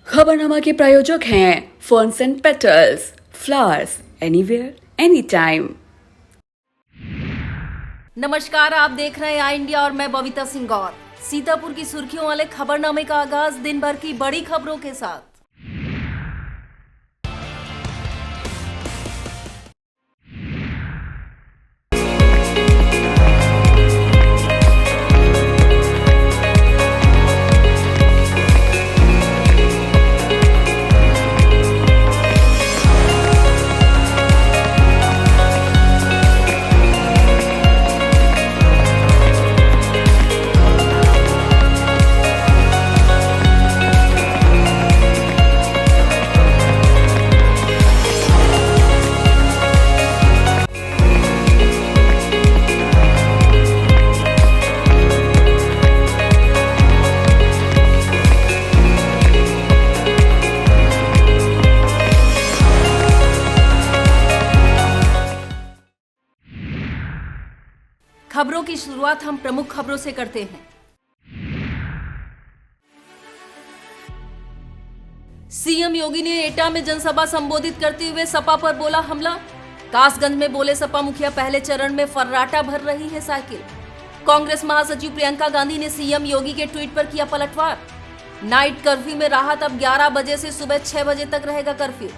खबरनामा के प्रायोजक हैं ferns and petals, flowers anywhere any time. नमस्कार, आप देख रहे हैं आई इंडिया और मैं बबीता सिंह गौर। सीतापुर की सुर्खियों वाले खबरनामे का आगाज दिन भर की बड़ी खबरों के साथ। खबरों की शुरुआत हम प्रमुख खबरों से करते हैं। सीएम योगी ने एटा में जनसभा संबोधित करते हुए सपा पर बोला हमला। कासगंज में बोले सपा मुखिया, पहले चरण में फर्राटा भर रही है साइकिल। कांग्रेस महासचिव प्रियंका गांधी ने सीएम योगी के ट्वीट पर किया पलटवार। नाइट कर्फ्यू में राहत, अब 11 बजे से सुबह 6 बजे तक रहेगा कर्फ्यू।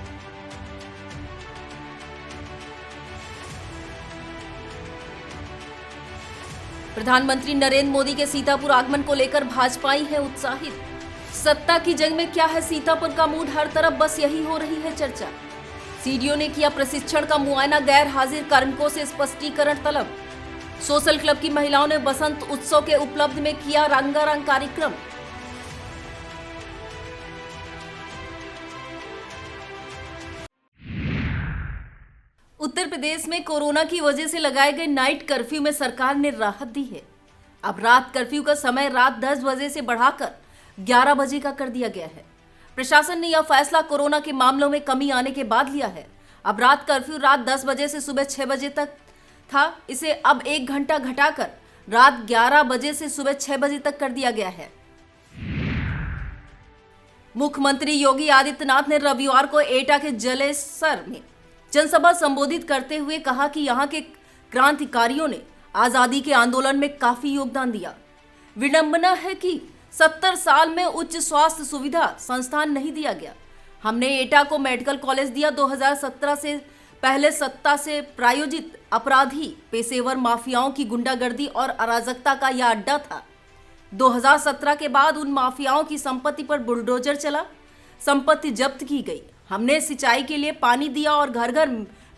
प्रधानमंत्री नरेंद्र मोदी के सीतापुर आगमन को लेकर भाजपाई है उत्साहित। सत्ता की जंग में क्या है सीतापुर का मूड, हर तरफ बस यही हो रही है चर्चा। सीडीओ ने किया प्रशिक्षण का मुआयना, गैर हाजिर कार्मिकों से स्पष्टीकरण तलब। सोशल क्लब की महिलाओं ने बसंत उत्सव के उपलब्ध में किया रंगारंग कार्यक्रम। उत्तर प्रदेश में कोरोना की वजह से लगाए गए नाइट कर्फ्यू में सरकार ने राहत दी है। अब रात कर्फ्यू का समय रात 10 बजे से बढ़ाकर 11 बजे का कर दिया गया है। प्रशासन ने यह फैसला कोरोना के मामलों में कमी आने के बाद लिया है। अब रात कर्फ्यू रात 10 बजे से सुबह 6 बजे तक था, इसे अब 1 घंटा घटाकर रात 11 बजे से सुबह 6 बजे तक कर दिया गया है। मुख्यमंत्री योगी आदित्यनाथ ने रविवार को एटा के जलेसर में जनसभा संबोधित करते हुए कहा कि यहां के क्रांतिकारियों ने आजादी के आंदोलन में काफी योगदान दिया। विडंबना है कि 70 साल में उच्च स्वास्थ्य सुविधा संस्थान नहीं दिया गया। हमने एटा को मेडिकल कॉलेज दिया। 2017 से पहले सत्ता से प्रायोजित अपराधी पेशेवर माफियाओं की गुंडागर्दी और अराजकता का यह अड्डा था। 2017 के बाद उन माफियाओं की संपत्ति पर बुलडोजर चला, संपत्ति जब्त की गई। हमने सिंचाई के लिए पानी दिया और घर घर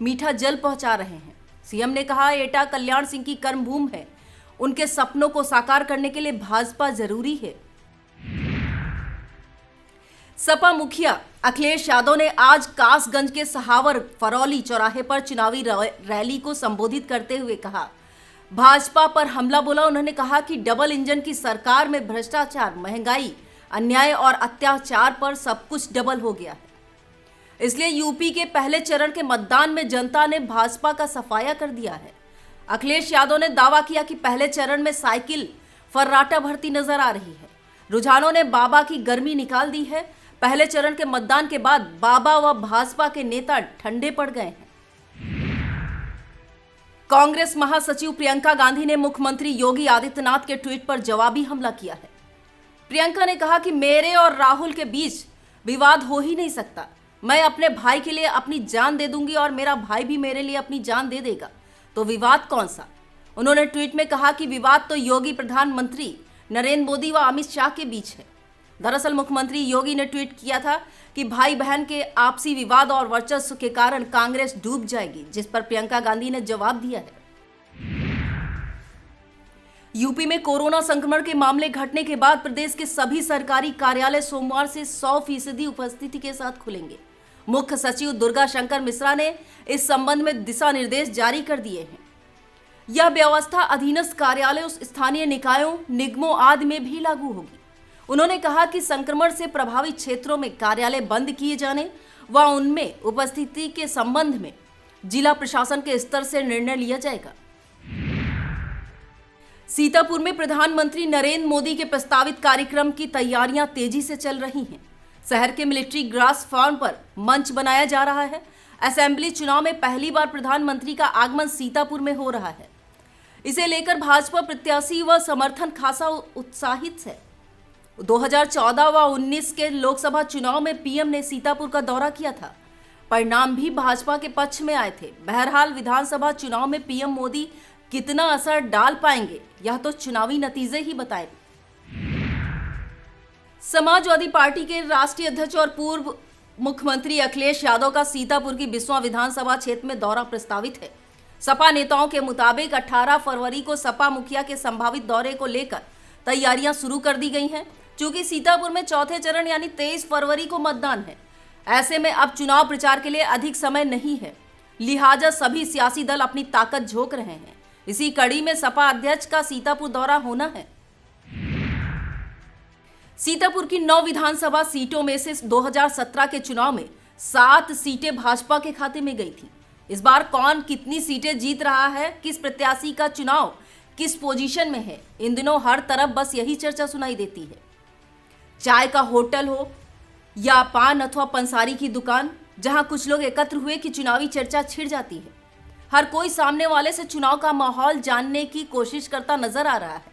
मीठा जल पहुंचा रहे हैं। सीएम ने कहा एटा कल्याण सिंह की कर्मभूमि है, उनके सपनों को साकार करने के लिए भाजपा जरूरी है। सपा मुखिया अखिलेश यादव ने आज कासगंज के सहावर फरौली चौराहे पर चुनावी रैली को संबोधित करते हुए कहा भाजपा पर हमला बोला। उन्होंने कहा कि डबल इंजन की सरकार में भ्रष्टाचार, महंगाई, अन्याय और अत्याचार पर सब कुछ डबल हो गया है। इसलिए यूपी के पहले चरण के मतदान में जनता ने भाजपा का सफाया कर दिया है। अखिलेश यादव ने दावा किया कि पहले चरण में साइकिल फर्राटा भरती नजर आ रही है। रुझानों ने बाबा की गर्मी निकाल दी है। पहले चरण के मतदान के बाद बाबा व भाजपा के नेता ठंडे पड़ गए हैं। कांग्रेस महासचिव प्रियंका गांधी ने मुख्यमंत्री योगी आदित्यनाथ के ट्वीट पर जवाबी हमला किया है। प्रियंका ने कहा कि मेरे और राहुल के बीच विवाद हो ही नहीं सकता। मैं अपने भाई के लिए अपनी जान दे दूंगी और मेरा भाई भी मेरे लिए अपनी जान दे देगा, तो विवाद कौन सा। उन्होंने ट्वीट में कहा कि विवाद तो योगी, प्रधानमंत्री नरेंद्र मोदी व अमित शाह के बीच है। दरअसल मुख्यमंत्री योगी ने ट्वीट किया था कि भाई बहन के आपसी विवाद और वर्चस्व के कारण कांग्रेस डूब जाएगी, जिस पर प्रियंका गांधी ने जवाब दिया है। यूपी में कोरोना संक्रमण के मामले घटने के बाद प्रदेश के सभी सरकारी कार्यालय सोमवार से 100% उपस्थिति के साथ खुलेंगे। मुख्य सचिव दुर्गा शंकर मिश्रा ने इस संबंध में दिशा निर्देश जारी कर दिए हैं। यह व्यवस्था अधीनस्थ कार्यालयों, स्थानीय निकायों, निगमों आदि में भी लागू होगी। उन्होंने कहा कि संक्रमण से प्रभावित क्षेत्रों में कार्यालय बंद किए जाने व उनमें उपस्थिति के संबंध में जिला प्रशासन के स्तर से निर्णय लिया जाएगा। सीतापुर में प्रधानमंत्री नरेंद्र मोदी के प्रस्तावित कार्यक्रम की तैयारियां तेजी से चल रही हैं। शहर के मिलिट्री ग्रास फार्म पर मंच बनाया जा रहा है। असेंबली चुनाव में पहली बार प्रधानमंत्री का आगमन सीतापुर में हो रहा है। इसे लेकर भाजपा प्रत्याशी व समर्थन खासा उत्साहित है। 2014 व 19 के लोकसभा चुनाव में पीएम ने सीतापुर का दौरा किया था। परिणाम भी भाजपा के पक्ष में आए थे। बहरहाल विधानसभा चुनाव में पीएम मोदी कितना असर डाल पाएंगे, यह तो चुनावी नतीजे ही बताएंगे। समाजवादी पार्टी के राष्ट्रीय अध्यक्ष और पूर्व मुख्यमंत्री अखिलेश यादव का सीतापुर की बिस्वा विधानसभा क्षेत्र में दौरा प्रस्तावित है। सपा नेताओं के मुताबिक 18 फरवरी को सपा मुखिया के संभावित दौरे को लेकर तैयारियां शुरू कर दी गई हैं। चूंकि सीतापुर में चौथे चरण यानी 23 फरवरी को मतदान है, ऐसे में अब चुनाव प्रचार के लिए अधिक समय नहीं है, लिहाजा सभी सियासी दल अपनी ताकत झोंक रहे हैं। इसी कड़ी में सपा अध्यक्ष का सीतापुर दौरा होना है। सीतापुर की 9 विधानसभा सीटों में से 2017 के चुनाव में 7 सीटें भाजपा के खाते में गई थी। इस बार कौन कितनी सीटें जीत रहा है, किस प्रत्याशी का चुनाव किस पोजीशन में है, इन दिनों हर तरफ बस यही चर्चा सुनाई देती है। चाय का होटल हो या पान अथवा पंसारी की दुकान, जहां कुछ लोग एकत्र हुए कि चुनावी चर्चा छिड़ जाती है। हर कोई सामने वाले से चुनाव का माहौल जानने की कोशिश करता नजर आ रहा है।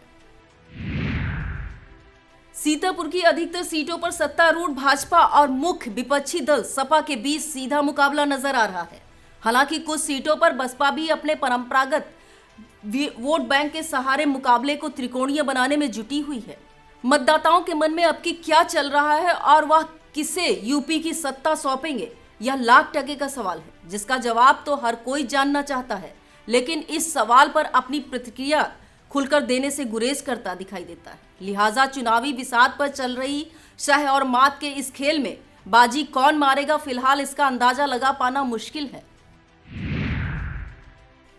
सीतापुर की अधिकतर सीटों पर सत्तारूढ़ भाजपा और मुख्य विपक्षी दल सपा के बीच सीधा मुकाबला नजर आ रहा है। हालांकि कुछ सीटों पर बसपा भी अपने परंपरागत वोट बैंक के सहारे मुकाबले को त्रिकोणीय बनाने में जुटी हुई है। मतदाताओं के मन में अब की क्या चल रहा है और वह किसे यूपी की सत्ता सौंपेंगे, यह लाख टके का सवाल है, जिसका जवाब तो हर कोई जानना चाहता है, लेकिन इस सवाल पर अपनी प्रतिक्रिया खुलकर देने से गुरेज करता दिखाई देता है। लिहाजा चुनावी बिसात पर चल रही शह और मात के इस खेल में बाजी कौन मारेगा, फिलहाल इसका अंदाजा लगा पाना मुश्किल है।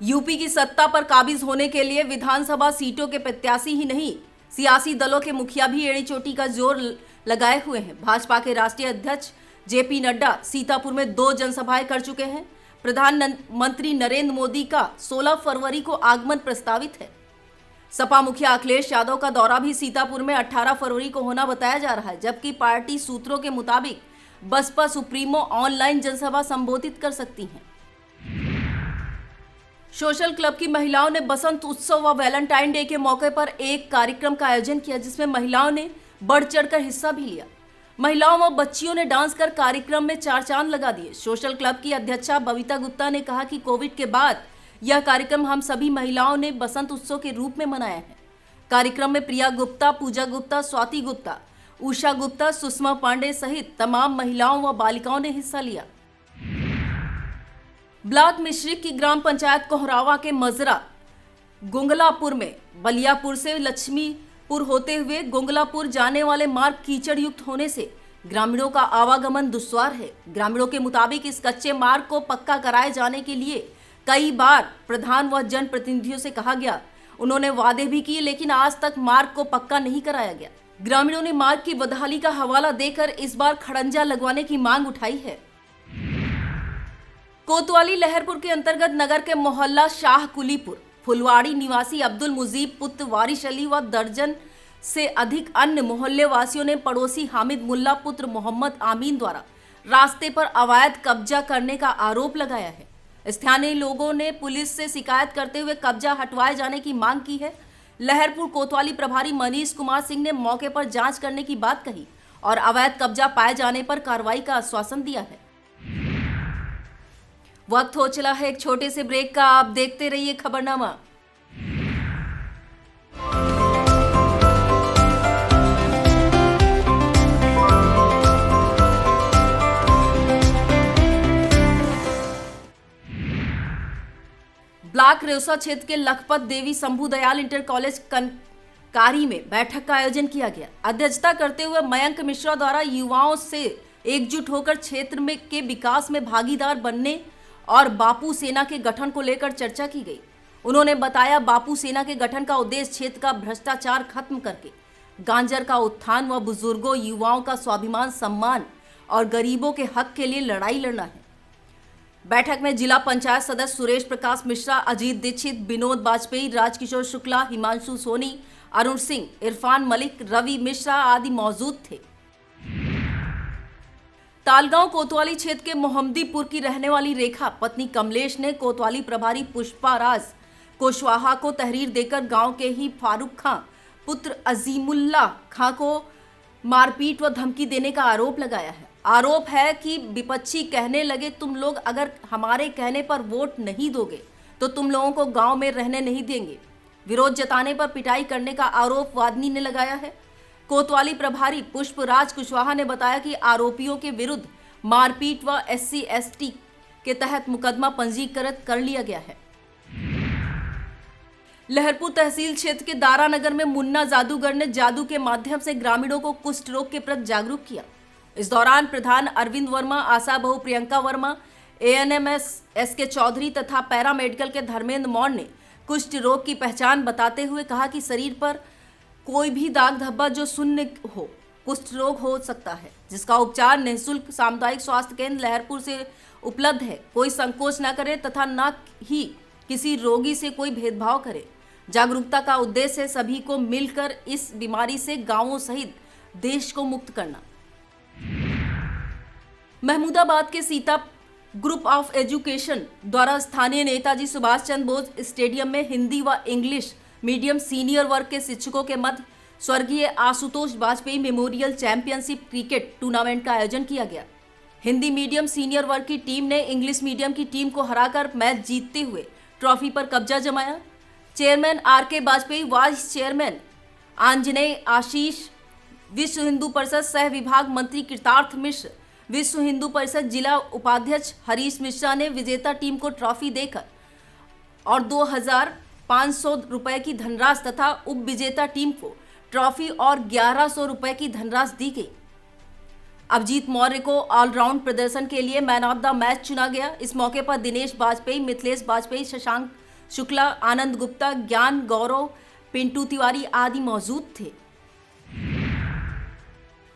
यूपी की सत्ता पर काबिज होने के लिए विधानसभा सीटों के प्रत्याशी ही नहीं, सियासी दलों के मुखिया भी एड़ी चोटी का जोर लगाए हुए हैं। भाजपा के राष्ट्रीय अध्यक्ष जेपी नड्डा सीतापुर में 2 जनसभाएं कर चुके हैं। प्रधानमंत्री नरेंद्र मोदी का 16 फरवरी को आगमन प्रस्तावित है। सपा मुखिया अखिलेश यादव का दौरा भी सीतापुर में 18 फरवरी को होना बताया जा रहा है, जबकि पार्टी सूत्रों के मुताबिक बसपा सुप्रीमो ऑनलाइन जनसभा संबोधित कर सकती हैं। सोशल क्लब की महिलाओं ने बसंत उत्सव व वैलेंटाइन डे के मौके पर एक कार्यक्रम का आयोजन किया, जिसमें महिलाओं ने बढ़ चढ़कर हिस्सा भी लिया। महिलाओं व बच्चियों ने डांस कर कार्यक्रम में 4 चांद लगा दिए। सोशल क्लब की अध्यक्षा बबीता गुप्ता ने कहा कि कोविड के बाद यह कार्यक्रम हम सभी महिलाओं ने बसंत उत्सव के रूप में मनाया है। कार्यक्रम में प्रिया गुप्ता, पूजा गुप्ता, स्वाति गुप्ता, उषा गुप्ता, सुषमा पांडे सहित तमाम महिलाओं व बालिकाओं ने हिस्सा लिया। ब्लॉक मिश्रिक की ग्राम पंचायत कोहरावा के मजरा गुंगलापुर में बलियापुर से लक्ष्मीपुर होते हुए गुंगलापुर जाने वाले मार्ग कीचड़ युक्त होने से ग्रामीणों का आवागमन दुश्वार है। ग्रामीणों के मुताबिक इस कच्चे मार्ग को पक्का कराए जाने के लिए कई बार प्रधान व जनप्रतिनिधियों से कहा गया। उन्होंने वादे भी किए, लेकिन आज तक मार्ग को पक्का नहीं कराया गया। ग्रामीणों ने मार्ग की बदहाली का हवाला देकर इस बार खड़ंजा लगवाने की मांग उठाई है। कोतवाली लहरपुर के अंतर्गत नगर के मोहल्ला शाह कुलीपुर फुलवाड़ी निवासी अब्दुल मुजीब पुत्र वारिश अली व दर्जन से अधिक अन्य मोहल्ले वासियों ने पड़ोसी हामिद मुल्ला पुत्र मोहम्मद आमीन द्वारा रास्ते पर अवैध कब्जा करने का आरोप लगाया है। स्थानीय लोगों ने पुलिस से शिकायत करते हुए कब्जा हटवाए जाने की मांग की है। लहरपुर कोतवाली प्रभारी मनीष कुमार सिंह ने मौके पर जांच करने की बात कही और अवैध कब्जा पाए जाने पर कार्रवाई का आश्वासन दिया है। वक्त हो चला है एक छोटे से ब्रेक का, आप देखते रहिए खबरनामा। ब्लॉक रेउसा क्षेत्र के लखपत देवी शंभू दयाल इंटर कॉलेज कनकारी में बैठक का आयोजन किया गया। अध्यक्षता करते हुए मयंक मिश्रा द्वारा युवाओं से एकजुट होकर क्षेत्र में के विकास में भागीदार बनने और बापू सेना के गठन को लेकर चर्चा की गई। उन्होंने बताया, बापू सेना के गठन का उद्देश्य क्षेत्र का भ्रष्टाचार खत्म करके गांजर का उत्थान व बुजुर्गों युवाओं का स्वाभिमान सम्मान और गरीबों के हक के लिए लड़ाई लड़ना है। बैठक में जिला पंचायत सदस्य सुरेश प्रकाश मिश्रा, अजीत दीक्षित, विनोद वाजपेयी, राजकिशोर शुक्ला, हिमांशु सोनी, अरुण सिंह, इरफान मलिक, रवि मिश्रा आदि मौजूद थे। तालगांव कोतवाली क्षेत्र के मोहम्मदीपुर की रहने वाली रेखा पत्नी कमलेश ने कोतवाली प्रभारी पुष्पा राज कुशवाहा को तहरीर देकर गांव के ही फारूक खां पुत्र अजीमुल्लाह खां को मारपीट व धमकी देने का आरोप लगाया है। आरोप है कि विपक्षी कहने लगे, तुम लोग अगर हमारे कहने पर वोट नहीं दोगे तो तुम लोगों को गांव में रहने नहीं देंगे। विरोध जताने पर पिटाई करने का आरोप वादनी ने लगाया है। कोतवाली प्रभारी पुष्पराज कुशवाहा ने बताया कि आरोपियों के विरुद्ध मारपीट व SC/ST के तहत मुकदमा पंजीकृत कर लिया गया है। लहरपुर तहसील क्षेत्र के दारा नगर में मुन्ना जादूगर ने जादू के माध्यम से ग्रामीणों को कुष्ठ रोग के प्रति जागरूक किया। इस दौरान प्रधान अरविंद वर्मा, आशा बहू प्रियंका वर्मा, ANMS SK चौधरी तथा पैरामेडिकल के धर्मेंद्र मौर्य ने कुष्ठ रोग की पहचान बताते हुए कहा कि शरीर पर कोई भी दाग धब्बा जो शून्य हो कुष्ठ रोग हो सकता है, जिसका उपचार निःशुल्क सामुदायिक स्वास्थ्य केंद्र लहरपुर से उपलब्ध है। कोई संकोच न करे तथा न ही किसी रोगी से कोई भेदभाव करे। जागरूकता का उद्देश्य है सभी को मिलकर इस बीमारी से गांवों सहित देश को मुक्त करना। महमूदाबाद के सीता ग्रुप ऑफ एजुकेशन द्वारा स्थानीय नेताजी सुभाष चंद्र बोस स्टेडियम में हिंदी व इंग्लिश मीडियम सीनियर वर्ग के शिक्षकों के मध्य स्वर्गीय Ashutosh Vajpayee memorial championship cricket tournament का आयोजन किया गया। हिंदी मीडियम सीनियर वर्ग की टीम ने इंग्लिश मीडियम की टीम को हराकर मैच जीतते हुए ट्रॉफी पर कब्जा जमाया। Chairman RK Vajpayee, vice chairman Anjaneya Ashish, Vishwa Hindu परिषद सह विभाग मंत्री कृतार्थ मिश्र, विश्व हिंदू परिषद जिला उपाध्यक्ष हरीश मिश्रा ने विजेता टीम को ट्रॉफी देकर और 2,500 रुपए की धनराशि तथा उप विजेता टीम को ट्रॉफी और 1,100 रुपए की धनराशि दी गई। अभिजीत मौर्य को ऑलराउंड प्रदर्शन के लिए मैन ऑफ द मैच चुना गया। इस मौके पर दिनेश वाजपेयी, मिथिलेश वाजपेयी, शशांक शुक्ला, आनंद गुप्ता, ज्ञान गौरव, पिंटू तिवारी आदि मौजूद थे।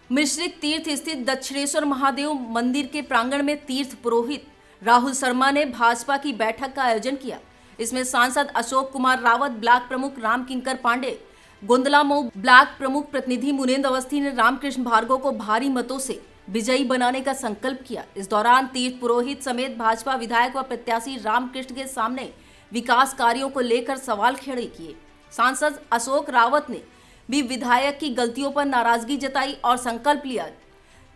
मिश्रिक तीर्थ स्थित दक्षिणेश्वर महादेव मंदिर के प्रांगण में तीर्थ पुरोहित राहुल शर्मा ने भाजपा की बैठक का आयोजन किया। इसमें सांसद अशोक कुमार रावत, ब्लॉक प्रमुख राम किंकर पांडे, गोंदला मऊ ब्लॉक प्रमुख प्रतिनिधि मुनेंद्र अवस्थी ने रामकृष्ण भार्गव को भारी मतों से विजयी बनाने का संकल्प किया। इस दौरान तीर्थ पुरोहित समेत भाजपा विधायक व प्रत्याशी रामकृष्ण के सामने विकास कार्यों को लेकर सवाल खड़े किए। सांसद अशोक रावत ने भी विधायक की गलतियों पर नाराजगी जताई और संकल्प लिया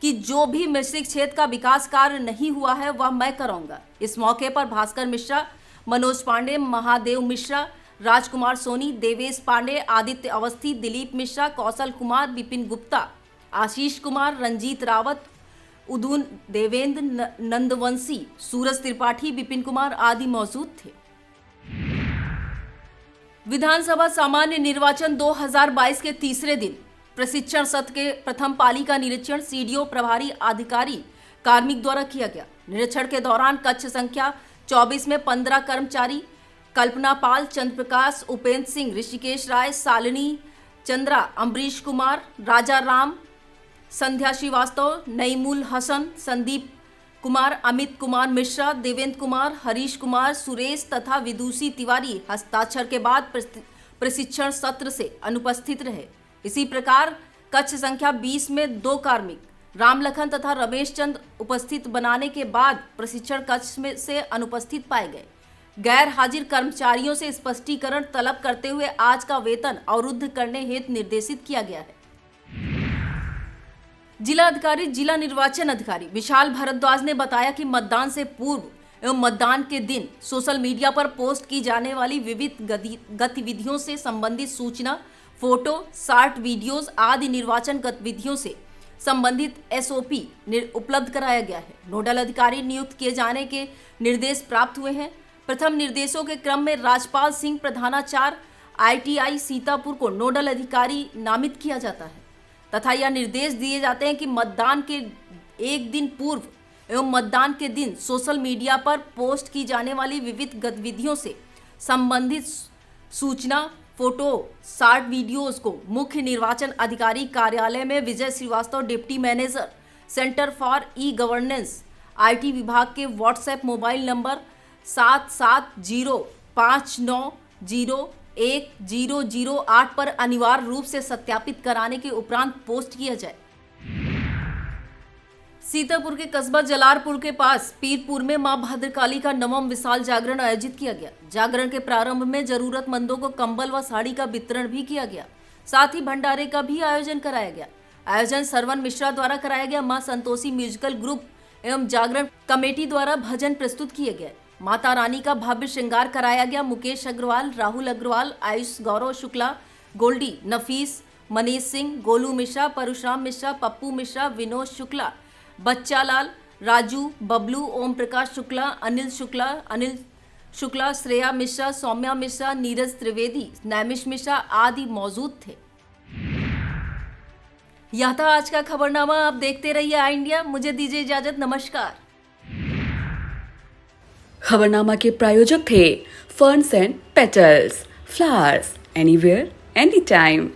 कि जो भी मिश्रिक क्षेत्र का विकास कार्य नहीं हुआ है वह मैं कराऊंगा। इस मौके पर भास्कर मिश्रा, मनोज पांडे, महादेव मिश्रा, राजकुमार सोनी, देवेश पांडे, आदित्य अवस्थी, दिलीप मिश्रा, कौशल कुमार, विपिन गुप्ता, आशीष कुमार, रंजीत रावत, उदून देवेंद्र, नंदवंशी, सूरज त्रिपाठी, विपिन कुमार आदि मौजूद थे। विधानसभा सामान्य निर्वाचन 2022 के तीसरे दिन प्रशिक्षण सत्र के प्रथम पाली का निरीक्षण CDO प्रभारी अधिकारी कार्मिक द्वारा किया गया। निरीक्षण के दौरान कक्ष संख्या 24 में 15 कर्मचारी कल्पना पाल, चंद्र प्रकाश, उपेंद्र सिंह, ऋषिकेश राय, शालिनी चंद्रा, अम्बरीश कुमार, राजा राम, संध्या श्रीवास्तव, नईमुल हसन, संदीप कुमार, अमित कुमार मिश्रा, देवेंद्र कुमार, हरीश कुमार, सुरेश तथा विदुषी तिवारी हस्ताक्षर के बाद प्रशिक्षण सत्र से अनुपस्थित रहे। इसी प्रकार कक्ष संख्या 20 में 2 कार्मिक रामलखन तथा रमेश चंद उपस्थित बनाने के बाद प्रशिक्षण कक्ष में से अनुपस्थित पाए गए। गैर हाजिर कर्मचारियों से स्पष्टीकरण तलब करते हुए आज का वेतन अवरुद्ध करने हेतु निर्देशित किया गया है। जिला अधिकारी जिला निर्वाचन अधिकारी विशाल भारद्वाज ने बताया कि मतदान से पूर्व एवं मतदान के दिन सोशल मीडिया पर पोस्ट की जाने वाली विविध गतिविधियों से संबंधित सूचना, फोटो, शॉर्ट वीडियोस आदि निर्वाचन गतिविधियों से संबंधित SOP उपलब्ध कराया गया है। नोडल अधिकारी नियुक्त किए जाने के निर्देश प्राप्त हुए हैं। प्रथम निर्देशों के क्रम में राजपाल सिंह प्रधानाचार्य ITI सीतापुर को नोडल अधिकारी नामित किया जाता है तथा यह निर्देश दिए जाते हैं कि मतदान के एक दिन पूर्व एवं मतदान के दिन सोशल मीडिया पर पोस्ट की जाने वाली विविध गतिविधियों से संबंधित सूचना, फोटो, शॉर्ट वीडियोस को मुख्य निर्वाचन अधिकारी कार्यालय में Vijay Srivastava, deputy manager, centre for e governance IT विभाग के व्हाट्सएप मोबाइल नंबर 7705901008 पर अनिवार्य रूप से सत्यापित कराने के उपरांत पोस्ट किया जाए। सीतापुर के कस्बा जलारपुर के पास पीरपुर में मां भद्रकाली का नवम विशाल जागरण आयोजित किया गया। जागरण के प्रारंभ में जरूरतमंदों को कंबल व साड़ी का वितरण भी किया गया। साथ ही भंडारे का भी आयोजन कराया गया। आयोजन सरवन मिश्रा द्वारा कराया गया। मां संतोषी म्यूजिकल ग्रुप एवं जागरण कमेटी द्वारा भजन प्रस्तुत किए गए। माता रानी का भव्य श्रृंगार कराया गया। मुकेश अग्रवाल, राहुल अग्रवाल, आयुष, गौरव शुक्ला, गोल्डी, नफीस, मनीष सिंह, गोलू मिश्रा, परशुराम मिश्रा, पप्पू मिश्रा, विनोद शुक्ला, बच्चा लाल, राजू, बबलू, ओम प्रकाश शुक्ला, अनिल शुक्ला, श्रेया मिश्रा, सौम्या मिश्रा, नीरज त्रिवेदी, नैमिष मिश्रा आदि मौजूद थे। यह था आज का खबरनामा। आप देखते रहिए आई इंडिया। मुझे दीजिए इजाजत। नमस्कार। खबरनामा के प्रायोजक थे ferns and petals, flowers anywhere any time.